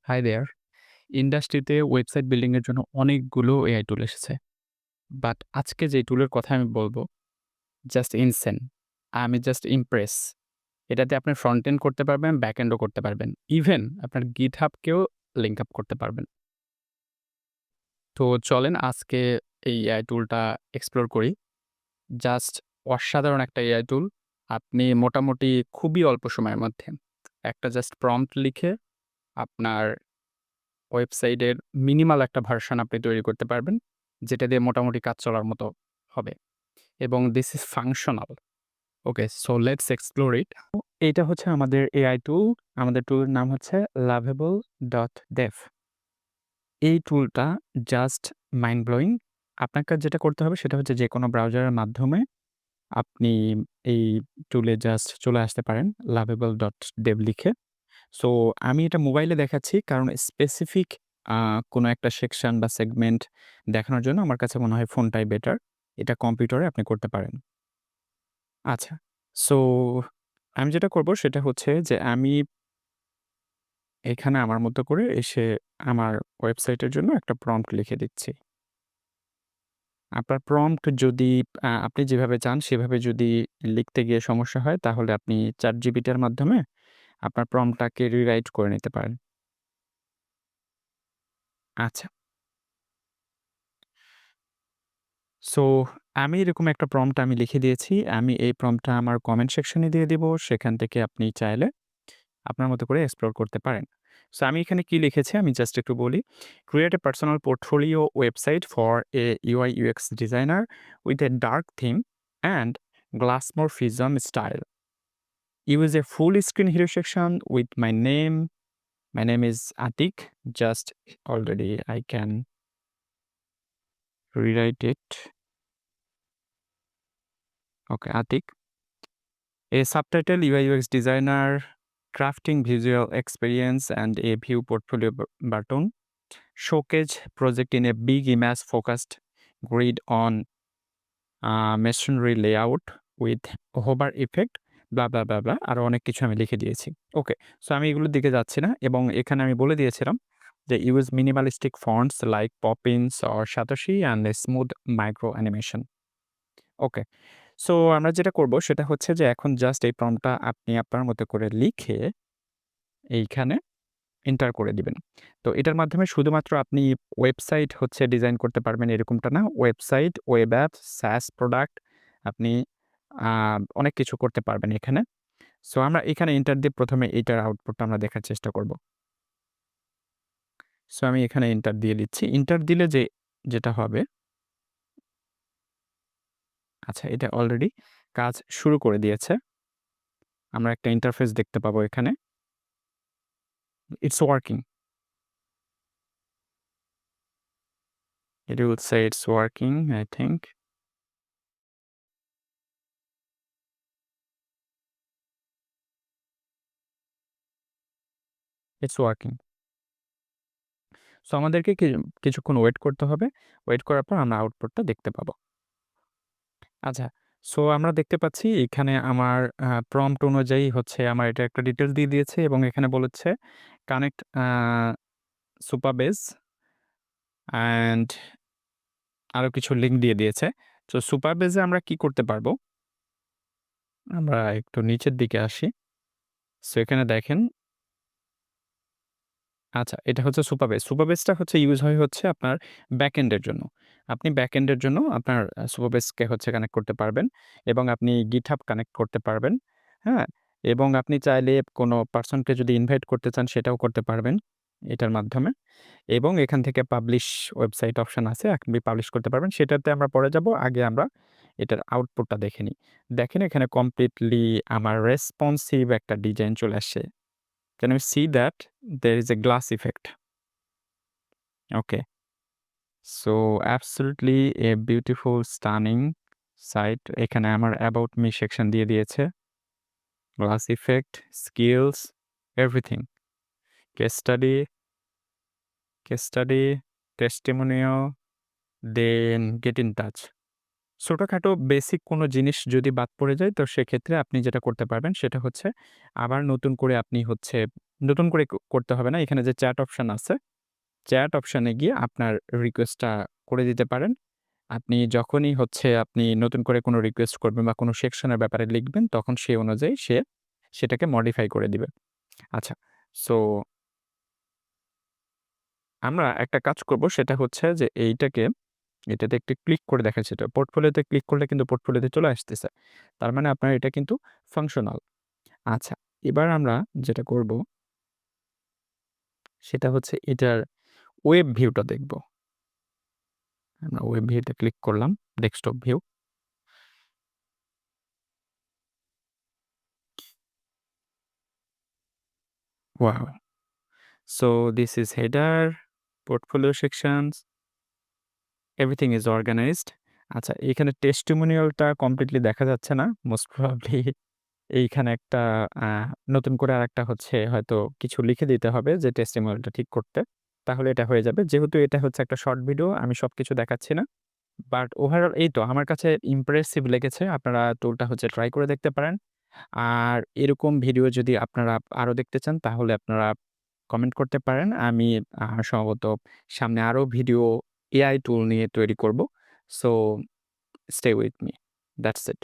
Hi there. ইন্ডাস্ট্রিতে website building এর জন্য অনেকগুলো এআই টুল এসেছে। বাট আজকে যে টুলের কথা আমি বলব, জাস্ট ইনসেন। আমি জাস্ট ইমপ্রেস। এটাতে আপনি ফ্রন্ট এন্ড করতে পারবেন, ব্যাক এন্ডও করতে পারবেন। ইভেন আপনার GitHub কেও লিংক আপ করতে পারবেন। তো চলেন আজকে এই এআই টুলটা এক্সপ্লোর করি। জাস্ট অসাধারণ একটা এআই টুল। আপনি মোটামুটি খুবই অল্প সময়ের মধ্যে একটা জাস্ট প্রম্পট লিখে আপনার ওয়েবসাইটের মিনিমাল একটা ভার্সন আপনি তৈরি করতে পারবেন, যেটা দিয়ে মোটামুটি কাজ চলার মতো হবে এবং this is functional. Okay, so let's explore it. এইটা হচ্ছে আমাদের এআই টুল। আমাদের টুলের নাম হচ্ছে Lovable.dev। এই টুলটা জাস্ট মাইন্ড ব্লোয়িং। আপনাকে যেটা করতে হবে সেটা হচ্ছে যেকোনো ব্রাউজারের মাধ্যমে আপনি এই টুলে জাস্ট চলে আসতে পারেন Lovable.dev লিখে। সো আমি এটা মোবাইলে দেখাচ্ছি কারণ স্পেসিফিক আ কোনো একটা সেকশন বা সেগমেন্ট দেখানোর জন্য আমার কাছে মনে হয় ফোনটাই বেটার। এটা কম্পিউটারে আপনি করতে পারেন। আচ্ছা। সো আমি যেটা করব সেটা হচ্ছে যে আমি এখানে আমার মতো করে এসে আমার ওয়েবসাইটের জন্য একটা প্রম্পট লিখে দিচ্ছি। আপনার প্রম্পট যদি আপনি যেভাবে চান সেভাবে যদি লিখতে গিয়ে সমস্যা হয় তাহলে আপনি ChatGPT এর মাধ্যমে আপনার প্রম্পটটাকে রিরাইট করে নিতে পারেন। আচ্ছা। সো আমি এরকম একটা প্রম্পট আমি লিখে দিয়েছি। আমি এই প্রম্পটটা আমার কমেন্ট সেকশনে দিয়ে দিব। সেখান থেকে আপনি চাইলে আপনার মতো করে এক্সপ্লোর করতে পারেন। সো আমি এখানে কি লিখেছি আমি জাস্ট একটু বলি। Create a personal portfolio website for a UI UX designer with a dark theme and glassmorphism style. Use a full screen hero section with my name. My name is Atik. Just already I can rewrite it. Okay, Atik. A subtitle UI UX designer, crafting visual experience, and a view portfolio button. Showcase project in a big image focused grid on masonry layout with hover effect, blah blah blah blah আরো অনেক কিছু আমি লিখে দিয়েছি। ওকে, so আমি এগুলোর দিকে যাচ্ছি না এবং এখানে আমি বলে দিয়েছিলাম যে use minimalistic fonts like Poppins or satoshi and smooth micro animation. Okay. So আমরা যেটা করব সেটা হচ্ছে যে এখন জাস্ট এই প্রম্পটটা আপনি আপনার মতো করে লিখে এইখানে এন্টার করে দিবেন। তো এটার মাধ্যমে শুধুমাত্র আপনি ওয়েবসাইট হচ্ছে ডিজাইন করতে পারবেন এরকমটা না। Website, web app, SaaS product আপনি আ অনেক কিছু করতে পারবেন এখানে। সো আমরা এখানে এন্টার দিয়ে ১ম এ এইটার আউটপুটটা আমরা দেখার চেষ্টা করব। সো আমি এখানে এন্টার দিয়ে দিচ্ছি। এন্টার দিলে যেটা হবে, আচ্ছা এটা অলরেডি কাজ শুরু করে দিয়েছে। আমরা একটা ইন্টারফেস দেখতে পাবো এখানে। It's working. It will say it's working, I think. It's working. So আমাদেরকে কিছুক্ষণ ওয়েট করতে হবে। ওয়েট করার পর আমরা আউটপুটটা দেখতে পাবো। আচ্ছা, সো আমরা দেখতে পাচ্ছি এখানে আমার প্রম্পট অনুযায়ী হচ্ছে আমার এটা একটা ডিটেইলস দিয়ে দিয়েছে এবং এখানে বলেছে কানেক্ট সুপারবেজ অ্যান্ড আরো কিছু লিঙ্ক দিয়ে দিয়েছে। সো সুপারবেজে আমরা কি করতে পারবো? আমরা একটু নিচের দিকে আসি। সো এখানে দেখেন, আচ্ছা, এটা হচ্ছে সুপারবেজ। সুপারবেজটা হচ্ছে ইউজ হয় হচ্ছে আপনার ব্যাকএন্ডের জন্য। আপনি ব্যাকএন্ডের জন্য আপনার সুপারবেজকে হচ্ছে কানেক্ট করতে পারবেন এবং আপনি GitHub কানেক্ট করতে পারবেন, হ্যাঁ? এবং আপনি চাইলে কোনো পারসনকে যদি ইনভাইট করতে চান সেটাও করতে পারবেন এটার মাধ্যমে এবং এখান থেকে পাবলিশ ওয়েবসাইট অপশন আছে। আপনি পাবলিশ করতে পারবেন। সেটাতে আমরা পরে যাব। আগে আমরা এটার আউটপুটটা দেখে নিই। দেখেন এখানে কমপ্লিটলি আমার রেসপন্সিভ একটা ডিজাইন চলে আসছে। Can you see that? There is a glass effect. Okay. So absolutely a beautiful stunning site. এখানে আমার about me section দিয়ে দিয়েছে। Glass effect, skills, everything. Case study, testimonial, then get in touch. ছোটখাটো basic কোনো জিনিস যদি বাদ পড়ে যায় তো সেক্ষেত্রে আপনি যেটা করতে পারবেন সেটা হচ্ছে আবার নতুন করে আপনি হচ্ছে নতুন করে করতে হবে না। এখানে যে চ্যাট অপশন আছে, চ্যাট অপশনে গিয়ে আপনার রিকোয়েস্টটা করে দিতে পারেন। আপনি যখনই হচ্ছে আপনি নতুন করে কোনো রিকোয়েস্ট করবেন বা কোনো সেকশনের ব্যাপারে লিখবেন, তখন সেই অনুযায়ী সে সেটাকে মডিফাই করে দিবে। আচ্ছা, সো আমরা একটা কাজ করব সেটা হচ্ছে যে এটাতে একটু ক্লিক করে দেখা যেটা পোর্টফোলিওতে ক্লিক করলে কিন্তু পোর্টফোলিওতে চলে আসতেছে। তার মানে আপনার এটা কিন্তু ফাংশনাল। আচ্ছা, এবার আমরা যেটা করব সেটা হচ্ছে এটার ওয়েব ভিউটা দেখব। আমরা ওয়েব ভিউতে ক্লিক করলাম, desktop view. Wow! So this is header, portfolio sections, everything is organized. আচ্ছা, এখানে টেস্টিমোনিয়ালটা কমপ্লিটলি দেখা যাচ্ছে না। মোস্ট প্রবাবলি এইখানে একটা আ নতুন করে আরেকটা হচ্ছে হয়তো কিছু লিখে দিতে হবে যে টেস্টিমোনিয়ালটা ঠিক করতে। তাহলে এটা হয়ে যাবে। যেহেতু এটা হচ্ছে একটা শর্ট ভিডিও, আমি সবকিছু দেখাচ্ছি না। বাট ওভারঅল এই তো আমার কাছে ইমপ্রেসিভ লেগেছে। আপনারা টুলটা হচ্ছে ট্রাই করে দেখতে পারেন। আর এরকম ভিডিও যদি আপনারা আরো দেখতে চান তাহলে আপনারা কমেন্ট করতে পারেন। আমি সম্ভবত সামনে আরো ভিডিও এআই টুল নিয়ে তৈরি করব। So stay with me. That's it.